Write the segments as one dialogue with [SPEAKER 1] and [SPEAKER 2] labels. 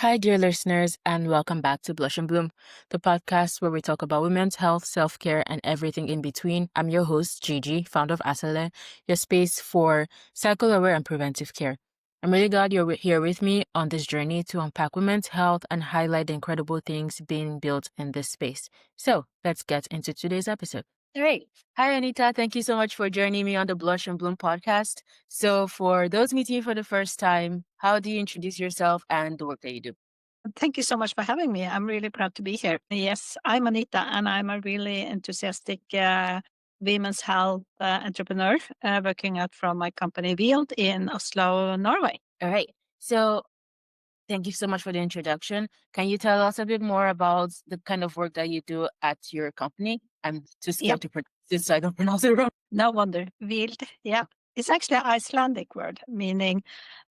[SPEAKER 1] Hi, dear listeners, and welcome back to Blush and Bloom, the podcast where we talk about women's health, self care, and everything in between. I'm your host, Gigi, founder of Asele, your space for cycle aware and preventive care. I'm really glad you're here with me on this journey to unpack women's health and highlight the incredible things being built in this space. So let's get into today's episode. All right. Hi, Anita. Thank you so much for joining me on the Blush and Bloom podcast. So, for those meeting you for the first time, how do you introduce yourself and the work that you do?
[SPEAKER 2] Thank you so much for having me. I'm really proud to be here. Yes, I'm Anita, and I'm a really enthusiastic women's health entrepreneur working out from my company Hvild in Oslo, Norway.
[SPEAKER 1] All right. So, thank you so much for the introduction. Can you tell us a bit more about the kind of work that you do at your company? I'm too scared
[SPEAKER 2] Yep,
[SPEAKER 1] to pronounce it, so I don't pronounce it wrong.
[SPEAKER 2] no wonder. Hvild, yeah. It's actually an Icelandic word meaning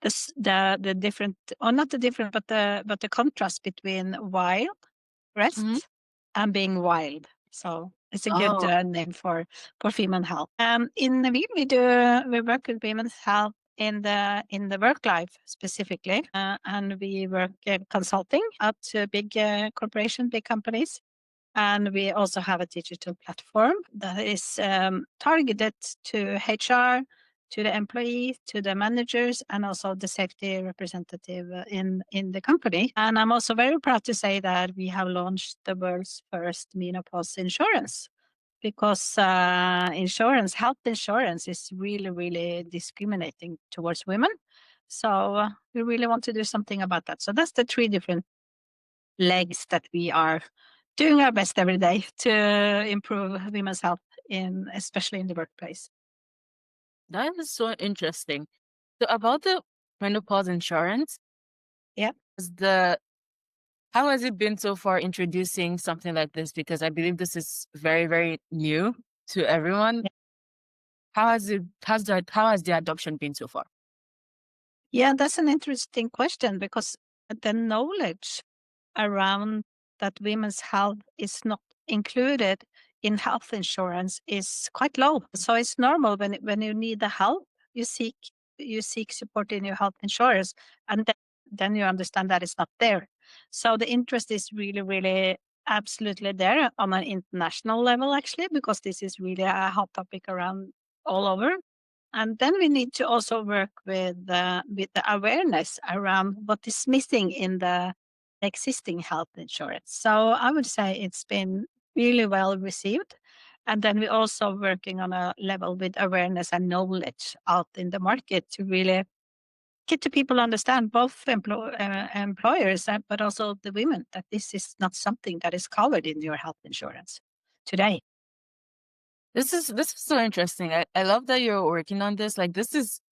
[SPEAKER 2] the different, or not the different, but the contrast between wild,
[SPEAKER 1] Mhm.
[SPEAKER 2] rest, and being wild. So it's a good
[SPEAKER 1] Oh,
[SPEAKER 2] name for female health. In the we work with women's health in the work life specifically, and we work consulting at big corporation, big companies. And we also have a digital platform that is targeted to HR, to the employee, to the managers, and also the safety representative in the company. And I'm also very proud to say that we have launched the world's first menopause insurance because health insurance is really, really discriminating towards women. So we really want to do something about that. So that's the three different legs that we are doing our best every day to improve women's health especially in the workplace.
[SPEAKER 1] that is so interesting. So, about the menopause insurance,
[SPEAKER 2] Yeah.
[SPEAKER 1] is the how has it been so far introducing something like this? Because I believe this is very, very new to everyone. How has the adoption been so far?
[SPEAKER 2] Yeah, that's an interesting question because the knowledge around that women's health is not included in health insurance is quite low. So it's normal when you need the help, you seek you seek support in your health insurance, and then you understand that it's not there. So the interest is really, really absolutely there on an international level, actually, because this is really a hot topic around all over. And then we need to also work with the awareness around what is missing in the existing health insurance. So I would say it's been really well received. And then we're also working on a level with awareness and knowledge out in the market to really get to people understand, both employers but also the women, that this is not something that is covered in your health insurance today.
[SPEAKER 1] This is so interesting. I love that you're working on this. Like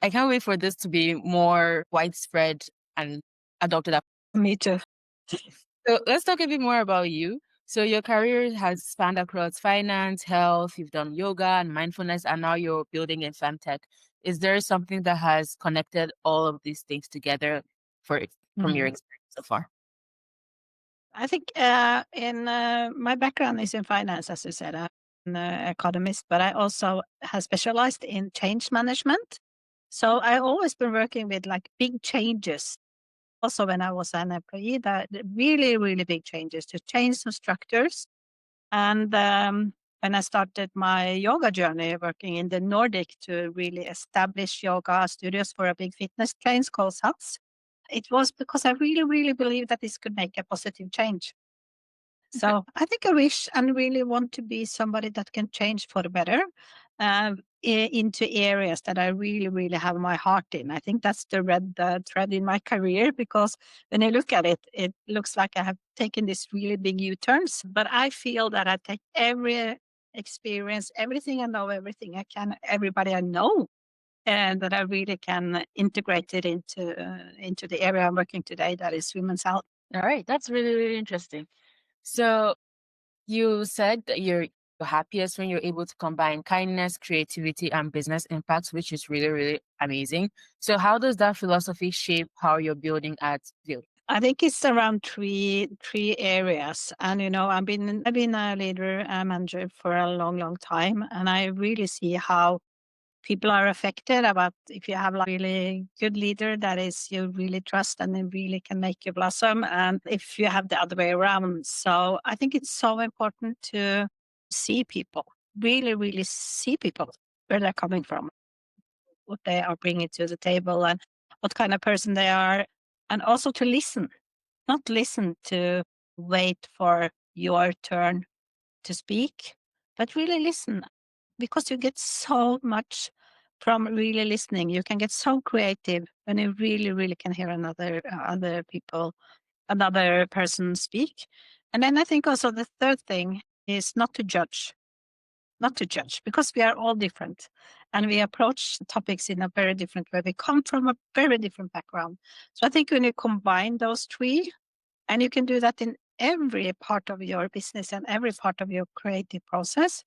[SPEAKER 1] I can't wait for this to be more widespread and adopted.
[SPEAKER 2] Me too.
[SPEAKER 1] So let's talk a bit more about you. So your career has spanned across finance, health, you've done yoga and mindfulness, and now you're building in FemTech. Is there something that has connected all of these things together from your
[SPEAKER 2] Mhm.
[SPEAKER 1] experience so far?
[SPEAKER 2] I think in my background is in finance, as you said. I'm an economist, but I also have specialized in change management. So I always been working with like big changes. Also, when I was an employee, that really, really big changes to change some structures. And when I started my yoga journey, working in the Nordic to really establish yoga studios for a big fitness chains called SATS, it was because I really, really believe that this could make a positive change.
[SPEAKER 1] Okay.
[SPEAKER 2] So I think I wish and really want to be somebody that can change for the better into areas that I really, really have my heart in. I think that's the red thread in my career because when I look at it, it looks like I have taken these really big U-turns, but I feel that I take every experience, everything I know, everything I can, everybody I know, and that I really can integrate it into the area I'm working today, that is women's health.
[SPEAKER 1] All right. That's really, really interesting. So you said that you're happiest when you're able to combine kindness, creativity, and business impacts, which is really, really amazing. So, how does that philosophy shape how you're building at Build?
[SPEAKER 2] I think it's around three areas. And I've been a leader, a manager for a long, long time, and I really see how people are affected about if you have like really good leader that is you really trust and they really can make you blossom, and if you have the other way around. So I think it's so important to see people, really see people, where they're coming from, what they are bringing to the table, and what kind of person they are, and also to listen, not listen to wait for your turn to speak, but really listen, because you get so much from really listening. You can get so creative when you really can hear other people, another person speak. And then I think also the third thing is not to judge, not to judge, because we are all different and we approach topics in a very different way. We come from a very different background. So I think when you combine those three, and you can do that in every part of your business and every part of your creative process,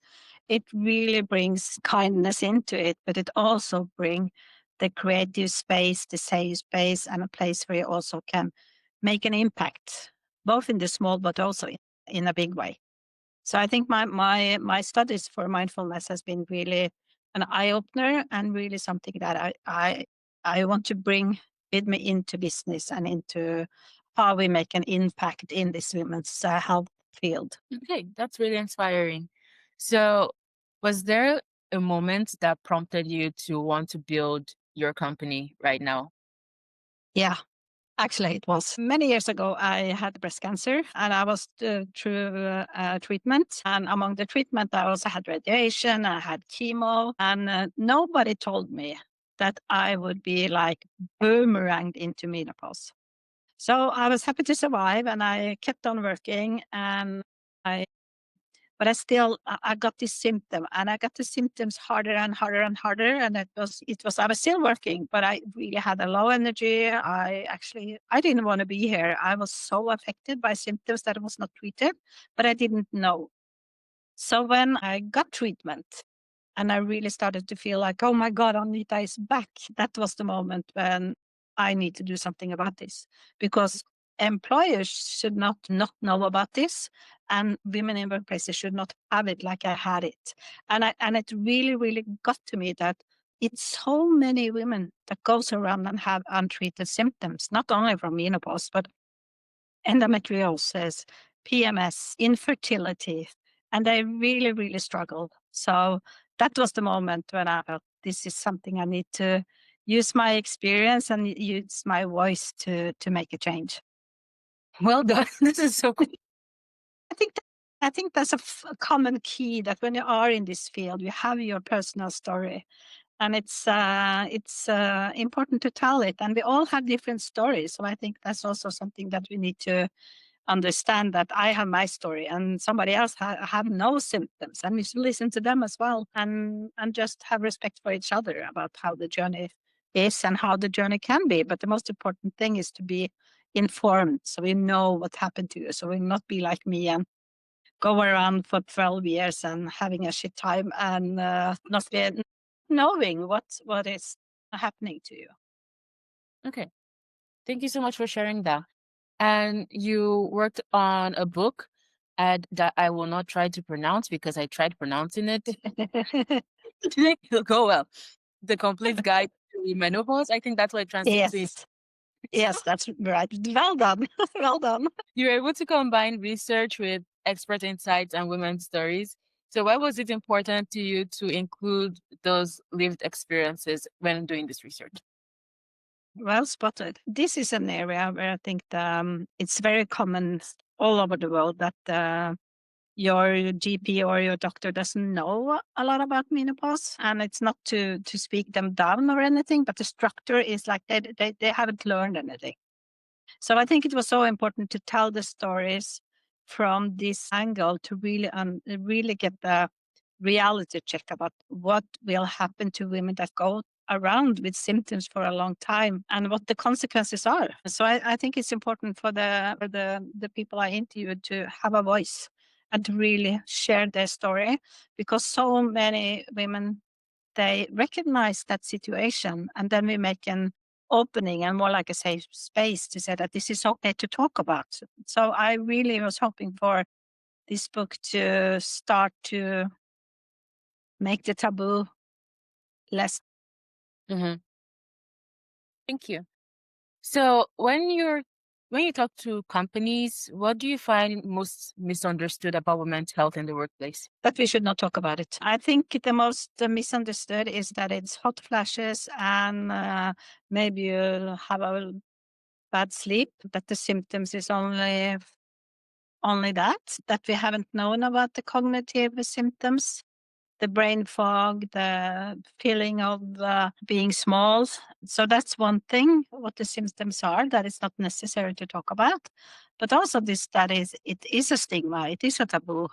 [SPEAKER 2] it really brings kindness into it, but it also brings the creative space, the safe space, and a place where you also can make an impact, both in the small but also in a big way. So I think my studies for mindfulness has been really an eye opener, and really something that I want to bring with me into business and into how we make an impact in this women's health field.
[SPEAKER 1] Okay, that's really inspiring. So, was there a moment that prompted you to want to build your company right now?
[SPEAKER 2] Yeah. Actually, it was many years ago. I had breast cancer, and I was through treatment. And among the treatment, I also had radiation, I had chemo, and nobody told me that I would be like boomeranged into menopause. So I was happy to survive, and I kept on working, and I but I still I got this symptom, and I got the symptoms harder and harder and harder. And I was still working, but I really had a low energy. I didn't want to be here. I was so affected by symptoms that was not treated, but I didn't know. So when I got treatment, and I really started to feel like, oh my God, Anita is back. That was the moment when I need to do something about this, because employers should not know about this, and women in workplaces should not have it like I had it. And it really got to me that it's so many women that goes around and have untreated symptoms, not only from menopause, but endometriosis, PMS, infertility, and they really struggled. So that was the moment when I felt this is something I need to use my experience and use my voice to make a change.
[SPEAKER 1] Well done. This is so cool.
[SPEAKER 2] I think I think that's a common key, that when you are in this field, you have your personal story, and it's important to tell it. And we all have different stories, so I think that's also something that we need to understand, that I have my story and somebody else have no symptoms, and we should listen to them as well, and just have respect for each other about how the journey is and how the journey can be. But the most important thing is to be informed, so we know what happened to you, so we not be like me and go around for 12 years and having a shit time, and not be knowing what is happening to you.
[SPEAKER 1] Okay. Thank you so much for sharing that. And you worked on a book that I will not try to pronounce because I tried pronouncing it. It didn't go well. The Complete Guide to Menopause. I think that's what it translates to.
[SPEAKER 2] Yes, yes, that's right. Well done. Well done.
[SPEAKER 1] You're able to combine research with expert insights and women's stories. So why was it important to you to include those lived experiences when doing this research?
[SPEAKER 2] Well spotted. This is an area where I think it's very common all over the world that your GP or your doctor doesn't know a lot about menopause, and it's not to speak them down or anything, but the structure is like they haven't learned anything. So I think it was so important to tell the stories from this angle to really get the reality check about what will happen to women that go around with symptoms for a long time and what the consequences are. So I think it's important for the people I interviewed to have a voice and to really share their story, because so many women, they recognize that situation, and then we make an opening and more like a safe space to say that this is okay to talk about. So I really was hoping for this book to start to make the taboo less.
[SPEAKER 1] Mm-hmm. Thank you. So when you talk to companies, what do you find most misunderstood about women's health in the workplace?
[SPEAKER 2] That we should not talk about it. I think the most misunderstood is that it's hot flashes and maybe you have a bad sleep, that the symptoms is only that we haven't known about the cognitive symptoms, the brain fog, the feeling of being small. So that's one thing, what the symptoms are, that is not necessary to talk about. But also this studies, it is a stigma, it is a taboo,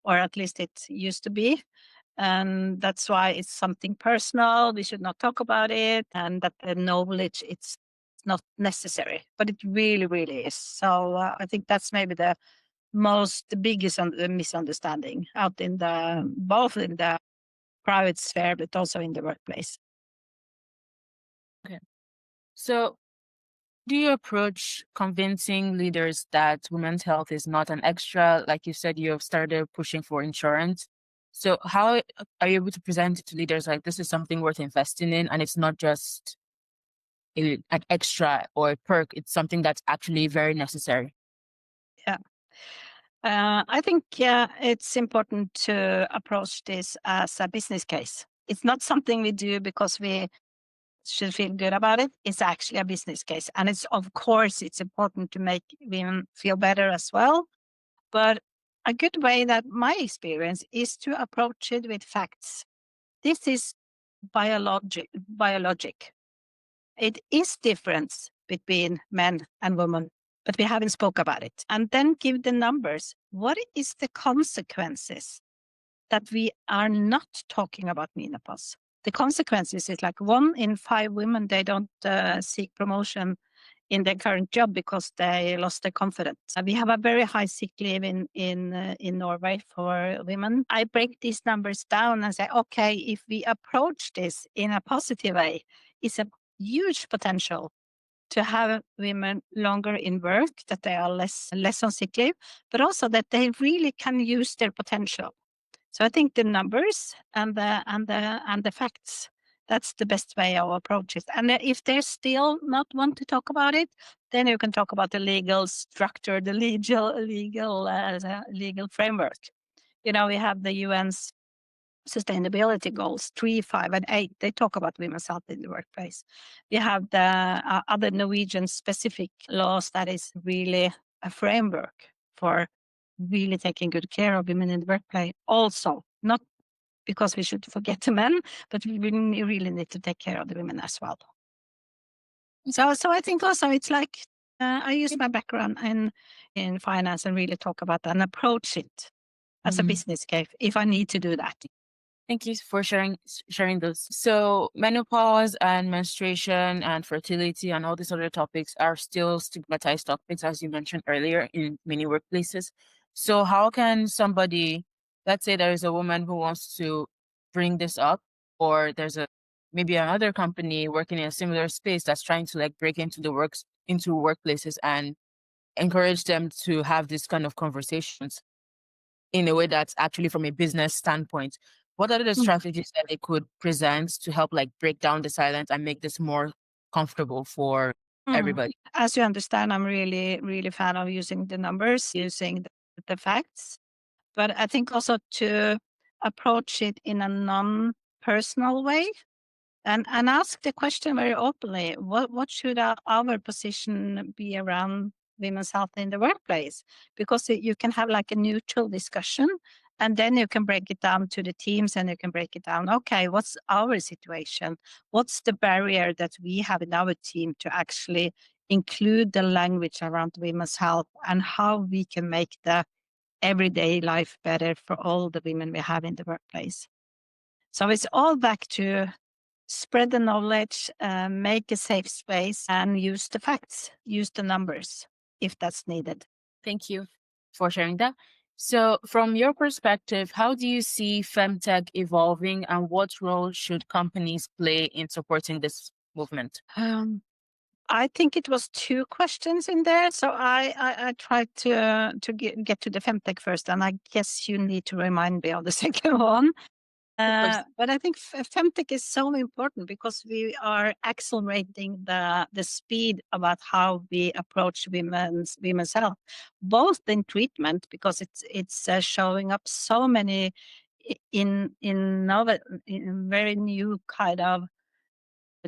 [SPEAKER 2] or at least it used to be. And that's why it's something personal. We should not talk about it, and that the knowledge it's not necessary, but it really, really is. So I think that's maybe the biggest misunderstanding out in both in the private sphere, but also in the workplace.
[SPEAKER 1] Okay. So do you approach convincing leaders that women's health is not an extra? Like you said, you have started pushing for insurance. So how are you able to present it to leaders like this is something worth investing in and it's not just an extra or a perk, it's something that's actually very necessary?
[SPEAKER 2] Yeah. I think it's important to approach this as a business case. It's not something we do because we should feel good about it. It's actually a business case. And it's, of course, it's important to make women feel better as well. But a good way that my experience is to approach it with facts. This is biologic. It is difference between men and women, but we haven't spoke about it. And then give the numbers. What is the consequences that we are not talking about menopause? The consequences is like 1 in 5 women, they don't seek promotion in their current job because they lost their confidence. We have a very high sick leave in Norway for women. I break these numbers down and say, okay, if we approach this in a positive way, it's a huge potential to have women longer in work, that they are less on sick leave, but also that they really can use their potential. So I think the numbers and the facts, that's the best way of approach it. And if they still not want to talk about it, then you can talk about the legal structure, the legal framework. You know, we have the UN's sustainability goals 3, 5, and 8. They talk about women's health in the workplace. We have the other Norwegian specific laws that is really a framework for really taking good care of women in the workplace. Also, not because we should forget the men, but we really need to take care of the women as well. So I think also it's like I use my background in finance and really talk about that and approach it as a business case if I need to do that.
[SPEAKER 1] Thank you for sharing those. So menopause and menstruation and fertility and all these other topics are still stigmatized topics, as you mentioned earlier, in many workplaces. So how can somebody, let's say there is a woman who wants to bring this up, or there's maybe another company working in a similar space that's trying to like break into into workplaces and encourage them to have this kind of conversations in a way that's actually from a business standpoint. What are the strategies that they could present to help like break down the silence and make this more comfortable for everybody?
[SPEAKER 2] As you understand, I'm really, really fan of using the numbers, using the facts. But I think also to approach it in a non-personal way and ask the question very openly. What should our position be around women's health in the workplace? Because you can have like a neutral discussion, and then you can break it down to the teams, and you can break it down. Okay, what's our situation? What's the barrier that we have in our team to actually include the language around women's health, and how we can make the everyday life better for all the women we have in the workplace? So it's all back to spread the knowledge, make a safe space, and use the facts, use the numbers if that's needed.
[SPEAKER 1] Thank you for sharing that. So, from your perspective, how do you see FemTech evolving and what role should companies play in supporting this movement?
[SPEAKER 2] I think it was 2 questions in there, so I tried to get to the FemTech first, and I guess you need to remind me of the second one. But I think FemTech is so important because we are accelerating the speed about how we approach women's health, both in treatment because it's showing up so many in very new kind of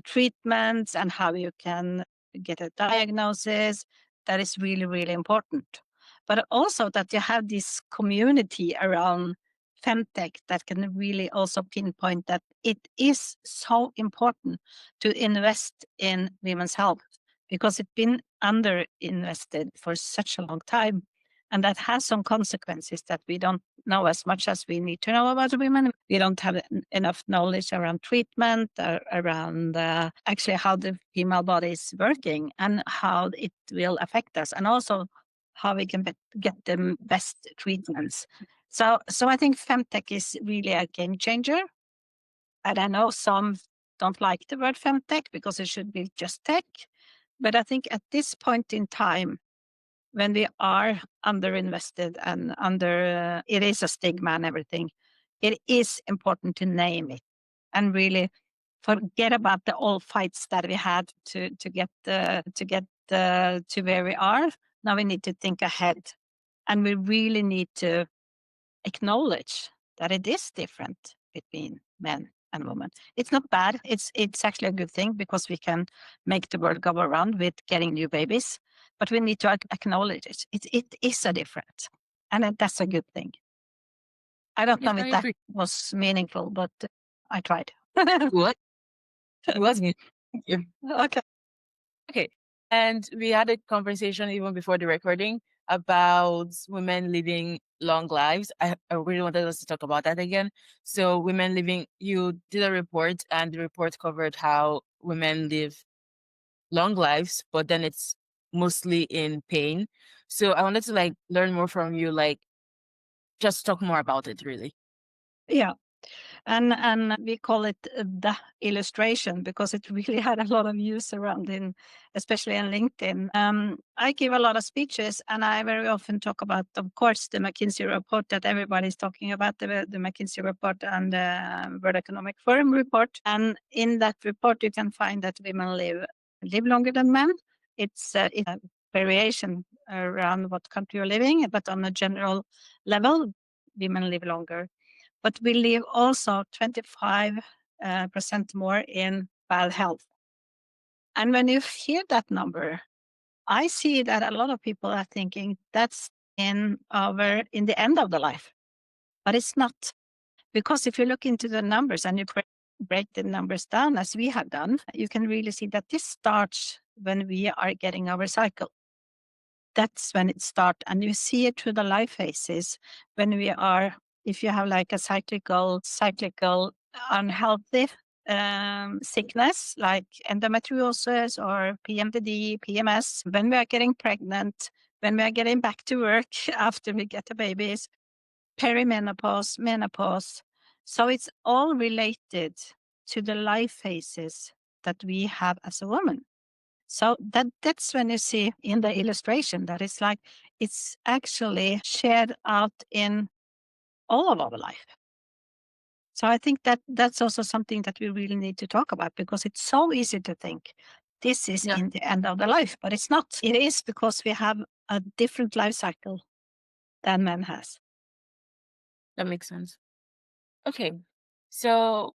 [SPEAKER 2] treatments and how you can get a diagnosis. That is really, really important. But also that you have this community around FemTech that can really also pinpoint that it is so important to invest in women's health because it's been underinvested for such a long time. And that has some consequences that we don't know as much as we need to know about women. We don't have enough knowledge around treatment, around actually how the female body is working and how it will affect us, and also how we can get the best treatments. So I think FemTech is really a game changer. And I know some don't like the word FemTech because it should be just tech. But I think at this point in time, when we are underinvested and it is a stigma and everything, it is important to name it and really forget about the old fights that we had to get to where we are. Now we need to think ahead, and we really need to acknowledge that it is different between men and women. It's not bad. It's actually a good thing because we can make the world go around with getting new babies. But we need to acknowledge it. It is a difference, and that's a good thing. I don't
[SPEAKER 1] Yes,
[SPEAKER 2] know
[SPEAKER 1] I
[SPEAKER 2] if that
[SPEAKER 1] agree.
[SPEAKER 2] was meaningful, but I tried.
[SPEAKER 1] What? It was me. Yeah.
[SPEAKER 2] Okay.
[SPEAKER 1] Okay. And we had a conversation even before the recording about women living long lives. I really wanted us to talk about that again. So women living, you did a report and the report covered how women live long lives, but then it's mostly in pain. So I wanted to like learn more from you, like just talk more about it really.
[SPEAKER 2] Yeah. And we call it the illustration because it really had a lot of use around especially in LinkedIn. I give a lot of speeches and I very often talk about, of course, the McKinsey report that everybody's talking about, the McKinsey report and the World Economic Forum report. And in that report, you can find that women live longer than men. It's a variation around what country you're living, but on a general level, women live longer. But we live also 25% more in bad health. And when you hear that number, I see that a lot of people are thinking that's in the end of the life. But it's not. Because if you look into the numbers and you break the numbers down as we have done, you can really see that this starts when we are getting our cycle. That's when it starts. And you see it through the life phases when if you have like a cyclical unhealthy sickness like endometriosis or PMDD, PMS, when we are getting pregnant, when we are getting back to work after we get the babies, perimenopause, menopause. So it's all related to the life phases that we have as a woman. So that's when you see in the illustration that it's actually shared out in all of our life. So I think that's also something that we really need to talk about because it's so easy to think this is in the end of the life, but it's not. It is because we have a different life cycle than men has.
[SPEAKER 1] That makes sense. Okay. So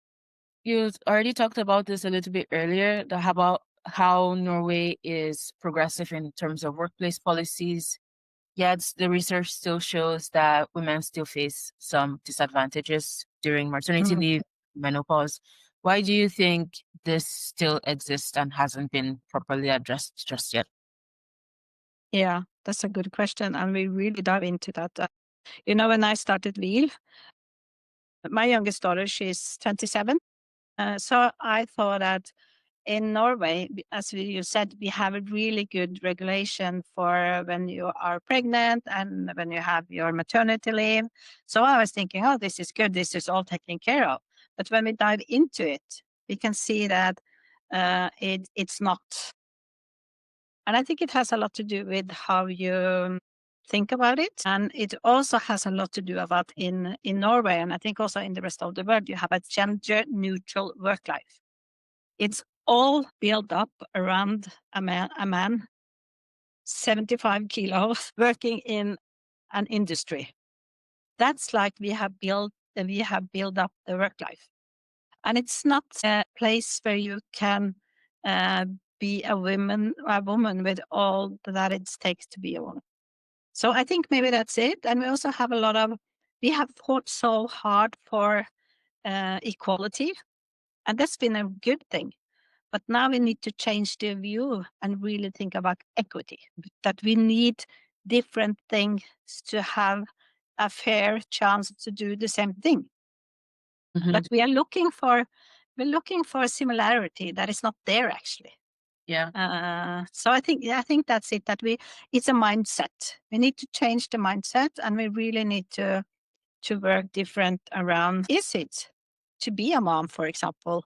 [SPEAKER 1] you already talked about this a little bit earlier, about how Norway is progressive in terms of workplace policies, yet the research still shows that women still face some disadvantages during maternity leave, menopause. Why do you think this still exists and hasn't been properly addressed just yet?
[SPEAKER 2] Yeah, that's a good question. And we really dive into that. When I started Wheel, my youngest daughter, she's 27. So I thought that in Norway, as you said, we have a really good regulation for when you are pregnant and when you have your maternity leave. So I was thinking, oh, this is good. This is all taken care of. But when we dive into it, we can see that it's not. And I think it has a lot to do with how you think about it. And it also has a lot to do about in Norway, and I think also in the rest of the world, you have a gender neutral work life. It's all built up around a man 75 kilos working in an industry. That's like we have built up the work life. And it's not a place where you can be a woman with all that it takes to be a woman. So I think maybe that's it. And we also have we have fought so hard for equality, and that's been a good thing. But now we need to change the view and really think about equity, that we need different things to have a fair chance to do the same thing.
[SPEAKER 1] Mm-hmm.
[SPEAKER 2] But we're looking for a similarity that is not there actually.
[SPEAKER 1] Yeah.
[SPEAKER 2] So I think that's it. It's a mindset. We need to change the mindset, and we really need to work different around. Is it to be a mom, for example,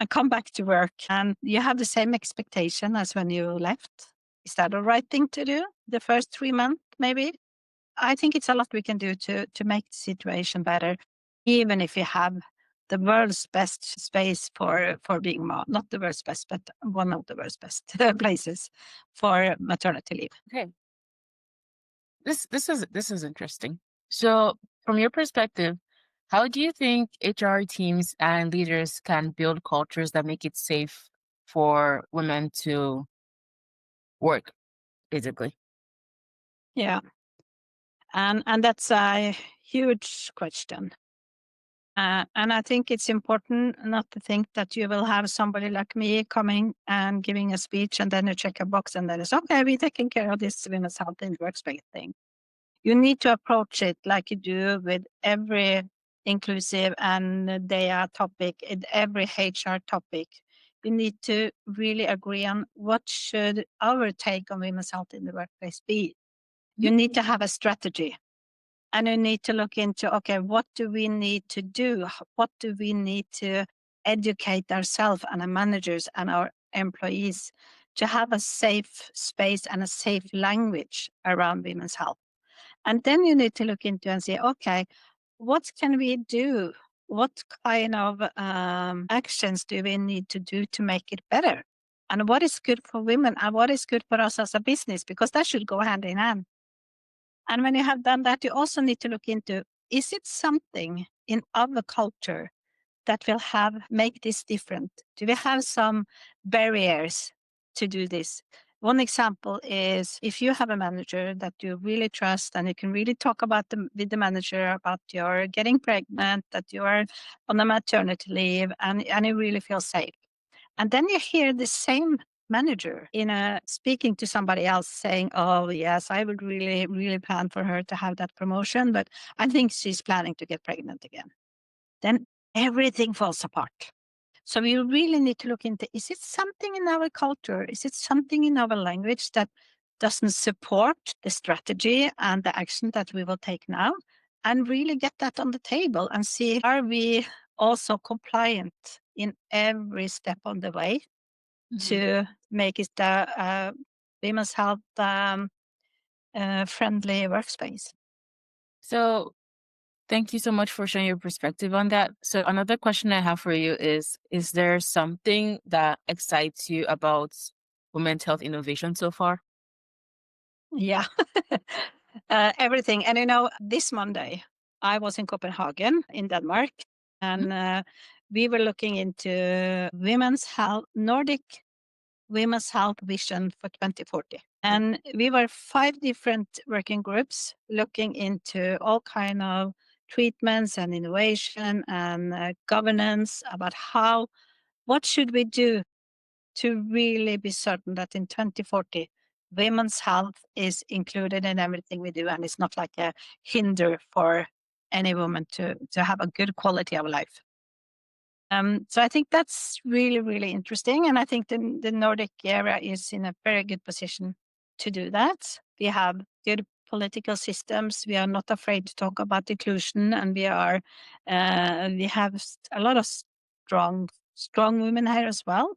[SPEAKER 2] and come back to work, and you have the same expectation as when you left? Is that the right thing to do? The first 3 months, maybe. I think it's a lot we can do to make the situation better, even if we have the world's best space for being mom. Not the world's best, but one of the world's best places for maternity leave.
[SPEAKER 1] Okay. This is interesting. So, from your perspective, how do you think HR teams and leaders can build cultures that make it safe for women to work, basically?
[SPEAKER 2] Yeah, and that's a huge question. And I think it's important not to think that you will have somebody like me coming and giving a speech, and then you check a box, and then it's okay, we're taking care of this women's health in workspace thing. You need to approach it like you do with every inclusive and data topic, in every HR topic. You need to really agree on what should our take on women's health in the workplace be. You need to have a strategy. And you need to look into, okay, what do we need to do? What do we need to educate ourselves and our managers and our employees to have a safe space and a safe language around women's health? And then you need to look into and say, okay, what can we do? What kind of actions do we need to do to make it better? And what is good for women and what is good for us as a business? Because that should go hand in hand. And when you have done that, you also need to look into, is it something in our culture that will make this different? Do we have some barriers to do this? One example is if you have a manager that you really trust and you can really talk with the manager about your getting pregnant, that you are on a maternity leave, and you really feel safe. And then you hear the same manager speaking to somebody else saying, oh, yes, I would really, really plan for her to have that promotion, but I think she's planning to get pregnant again. Then everything falls apart. So we really need to look into, is it something in our culture? Is it something in our language that doesn't support the strategy and the action that we will take now? And really get that on the table and see, are we also compliant in every step on the way to make it a women's health friendly workspace?
[SPEAKER 1] So, thank you so much for sharing your perspective on that. So, another question I have for you is there something that excites you about women's health innovation so far?
[SPEAKER 2] Yeah, everything. And this Monday, I was in Copenhagen, in Denmark, and we were looking into Nordic women's health vision for 2040. And we were 5 different working groups looking into all kind of treatments and innovation and governance about what should we do to really be certain that in 2040, women's health is included in everything we do and it's not like a hinder for any woman to have a good quality of life. So I think that's really, really interesting. And I think the Nordic area is in a very good position to do that. We have good political systems. We are not afraid to talk about inclusion, and we have a lot of strong women here as well.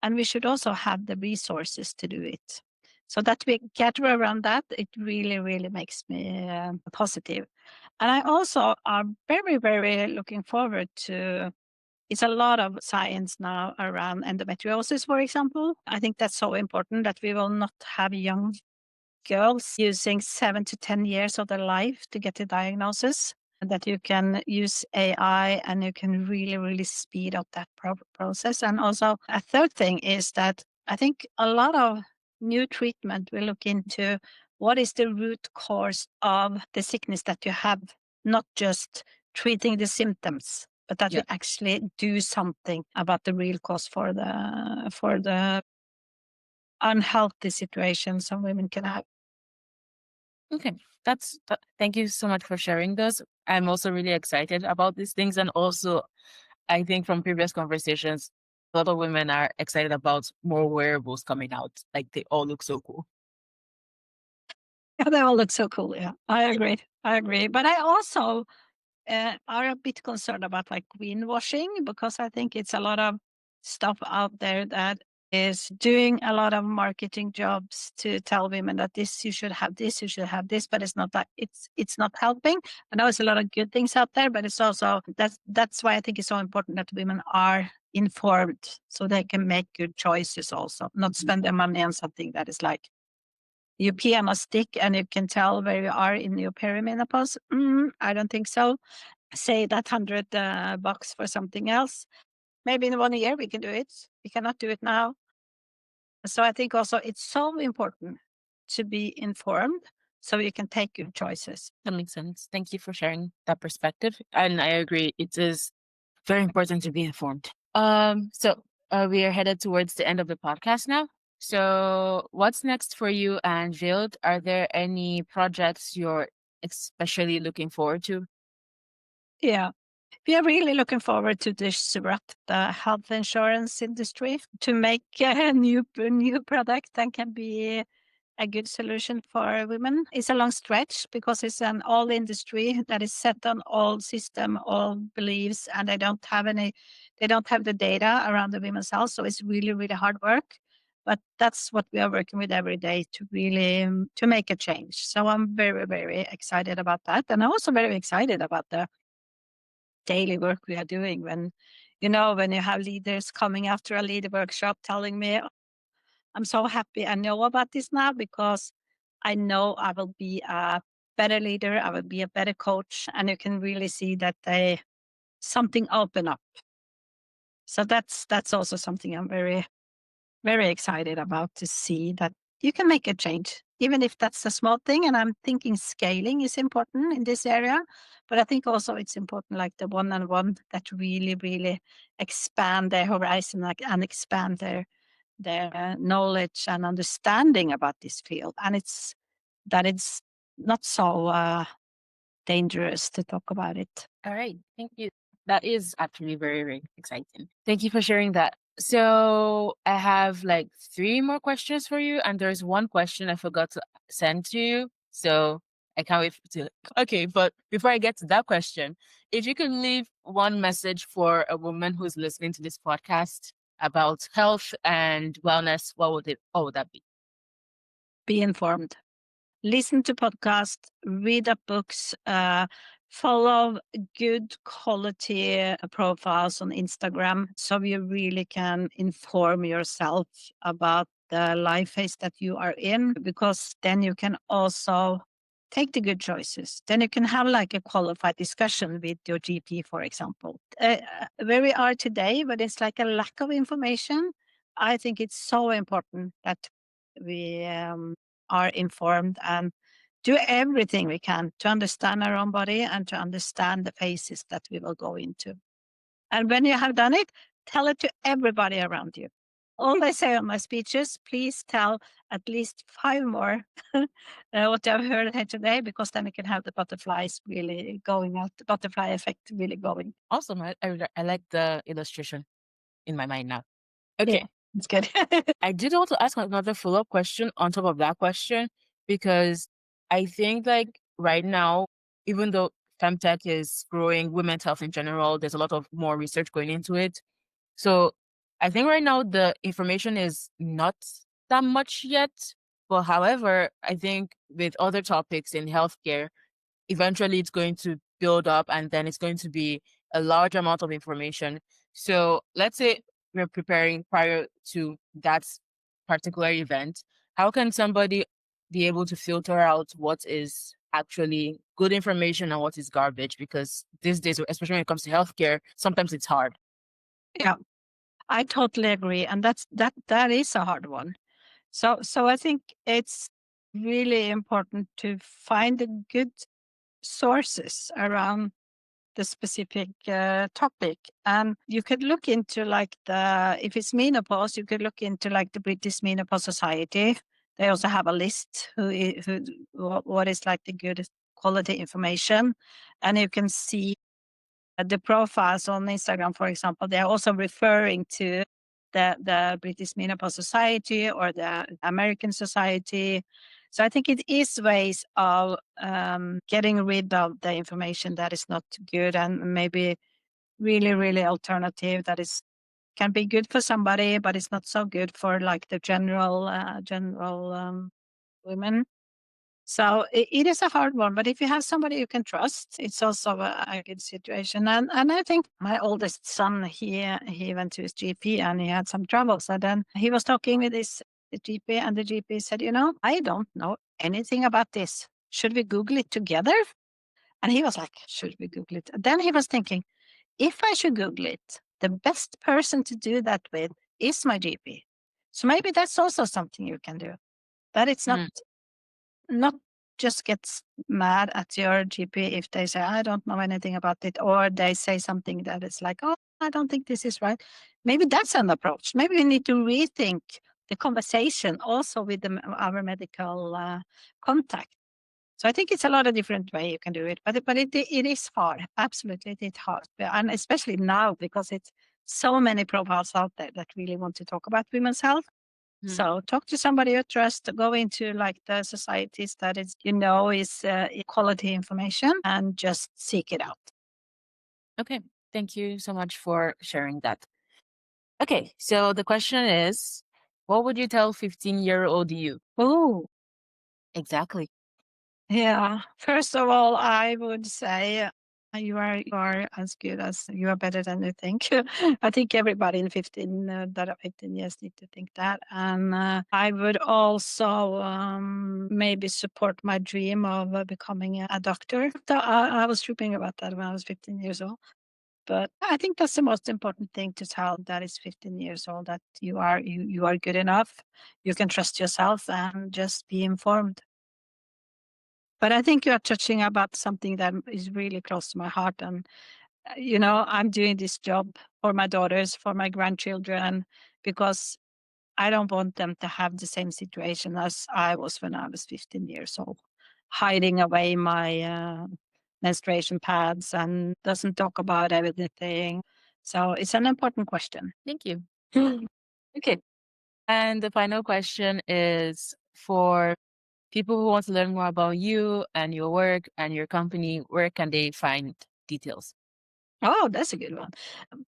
[SPEAKER 2] And we should also have the resources to do it. So that we gather around that, it really, really makes me positive. And I also are very, very looking forward to. It's a lot of science now around endometriosis, for example. I think that's so important that we will not have young girls using 7 to 10 years of their life to get a diagnosis, and that you can use AI and you can really, really speed up that process. And also, a third thing is that I think a lot of new treatment will look into what is the root cause of the sickness that you have, not just treating the symptoms, but that we actually do something about the real cause for the unhealthy situation some women can have.
[SPEAKER 1] Okay, thank you so much for sharing those. I'm also really excited about these things. And also, I think from previous conversations, a lot of women are excited about more wearables coming out. Like they all look so cool.
[SPEAKER 2] Yeah, they all look so cool. Yeah, I agree. I agree. But I also are a bit concerned about like greenwashing, because I think it's a lot of stuff out there that is doing a lot of marketing jobs to tell women that this, you should have this, you should have this, but it's not that it's not helping. I know it's a lot of good things out there, but it's also that's why I think it's so important that women are informed so they can make good choices also, not spend their money on something that is like you pee on a stick and you can tell where you are in your perimenopause. I don't think so. Say that $100 for something else. Maybe in 1 year we can do it. We cannot do it now. So I think also it's so important to be informed so you can take good choices.
[SPEAKER 1] That makes sense. Thank you for sharing that perspective. And I agree, it is very important to be informed. So we are headed towards the end of the podcast now. So what's next for you and Hvild? Are there any projects you're especially looking forward to?
[SPEAKER 2] Yeah. We are really looking forward to disrupt the health insurance industry to make a new product that can be a good solution for women. It's a long stretch because it's an old industry that is set on old system, old beliefs, and they don't have the data around the women's health. So it's really, really hard work. But that's what we are working with every day to really to make a change. So I'm very, very excited about that. And I'm also very excited about the daily work we are doing when you have leaders coming after a leader workshop telling me, I'm so happy I know about this now because I know I will be a better leader, I will be a better coach, and you can really see that something open up. So that's also something I'm very, very excited about, to see that you can make a change, even if that's a small thing. And I'm thinking scaling is important in this area, but I think also it's important like the one-on-one that really, really expand their horizon, like, and expand their knowledge and understanding about this field. And it's not so dangerous to talk about it.
[SPEAKER 1] All right. Thank you. That is actually very, very exciting. Thank you for sharing that. So I have like 3 more questions for you, and there's one question I forgot to send to you. So I can't wait to. Okay, but before I get to that question, if you could leave one message for a woman who's listening to this podcast about health and wellness, what would that be?
[SPEAKER 2] Be informed. Listen to podcasts, read up books, follow good quality profiles on Instagram so you really can inform yourself about the life phase that you are in, because then you can also take the good choices. Then you can have like a qualified discussion with your GP, for example. Where we are today, but it's like a lack of information. I think it's so important that we are informed and do everything we can to understand our own body and to understand the phases that we will go into. And when you have done it, tell it to everybody around you. All I say on my speeches, please tell at least 5 more what I've heard here today, because then we can have the butterflies really going out, the butterfly effect really going.
[SPEAKER 1] Awesome. I like the illustration in my mind now. Okay.
[SPEAKER 2] Yeah, it's good.
[SPEAKER 1] I did want to ask another follow-up question on top of that question, because I think like right now, even though FemTech is growing, women's health in general, there's a lot of more research going into it. So I think right now the information is not that much yet. Well, however, I think with other topics in healthcare, eventually it's going to build up and then it's going to be a large amount of information. So let's say we're preparing prior to that particular event. How can somebody be able to filter out what is actually good information and what is garbage? Because these days, especially when it comes to healthcare, sometimes it's hard.
[SPEAKER 2] Yeah, I totally agree, and that is a hard one. So I think it's really important to find the good sources around the specific topic. And you could look into like if it's menopause, you could look into like the British Menopause Society. They also have a list what is like the good quality information. And you can see the profiles on Instagram, for example, they're also referring to the British Menopause Society or the American Society. So I think it is ways of getting rid of the information that is not good and maybe really, really alternative that is can be good for somebody, but it's not so good for like the general women. So it is a hard one, but if you have somebody you can trust, it's also a good situation. And I think my oldest son, he went to his GP and he had some troubles. And then he was talking with his GP, and the GP said, I don't know anything about this. Should we Google it together? And he was like, should we Google it? Then he was thinking, if I should Google it, the best person to do that with is my GP. So maybe that's also something you can do. That it's not just gets mad at your GP if they say, I don't know anything about it, or they say something that is like, oh, I don't think this is right. Maybe that's an approach. Maybe we need to rethink the conversation also with our medical contact. So I think it's a lot of different way you can do it, but it is hard. Absolutely, it is hard, and especially now because it's so many profiles out there that really want to talk about women's health. So talk to somebody you trust, go into like the societies that is, is quality information and just seek it out.
[SPEAKER 1] Okay. Thank you so much for sharing that. Okay. So the question is, what would you tell 15-year-old you?
[SPEAKER 2] Oh,
[SPEAKER 1] Exactly.
[SPEAKER 2] yeah. First of all, I would say you are as good as you are better than you think. I think everybody in 15 that are 15 years need to think that. And I would also maybe support my dream of becoming a doctor. I was dreaming about that when I was 15 years old. But I think that's the most important thing to tell that is 15 years old, that you are good enough. You can trust yourself and just be informed. But I think you are touching about something that is really close to my heart. And, I'm doing this job for my daughters, for my grandchildren, because I don't want them to have the same situation as I was when I was 15 years old, hiding away my menstruation pads and doesn't talk about everything. So it's an important question.
[SPEAKER 1] Thank you. Okay. And the final question is for people who want to learn more about you and your work and your company, where can they find details?
[SPEAKER 2] Oh, that's a good one.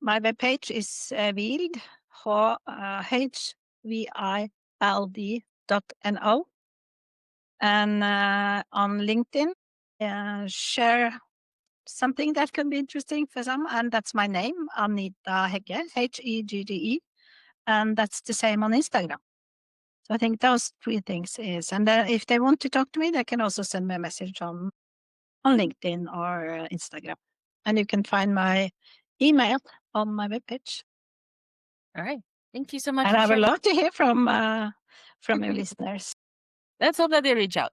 [SPEAKER 2] My webpage is Hvild, HVILD.no. And on LinkedIn, share something that could be interesting for some. And that's my name, Anita Hegge, Hegge. And that's the same on Instagram. So I think those three things is. And if they want to talk to me, they can also send me a message on LinkedIn or Instagram. And you can find my email on my webpage.
[SPEAKER 1] All right. Thank you so much
[SPEAKER 2] And
[SPEAKER 1] for
[SPEAKER 2] I would
[SPEAKER 1] sharing.
[SPEAKER 2] love to hear from your listeners.
[SPEAKER 1] Let's hope that they reach out.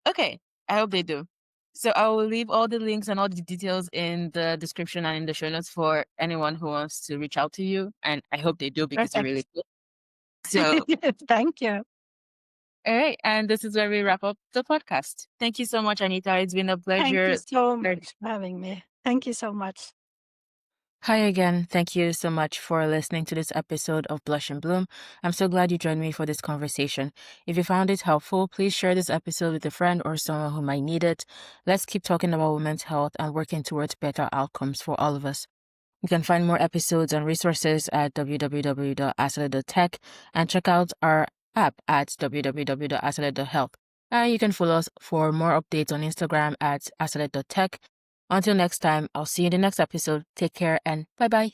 [SPEAKER 1] Okay. I hope they do. So I will leave all the links and all the details in the description and in the show notes for anyone who wants to reach out to you. And I hope they do because you're really
[SPEAKER 2] Perfect.
[SPEAKER 1] cool. So,
[SPEAKER 2] Thank you.
[SPEAKER 1] all right. And this is where we wrap up the podcast. Thank you so much, Anita. It's been a
[SPEAKER 2] Thank you
[SPEAKER 1] pleasure.
[SPEAKER 2] so much for having me. Thank you so much.
[SPEAKER 1] Hi again. Thank you so much for listening to this episode of Blush and Bloom. I'm so glad you joined me for this conversation. If you found it helpful, please share this episode with a friend or someone who might need it. Let's keep talking about women's health and working towards better outcomes for all of us. You can find more episodes and resources at www.asele.tech and check out our app at www.asele.health. And you can follow us for more updates on Instagram at asele.tech. Until next time, I'll see you in the next episode. Take care and bye-bye.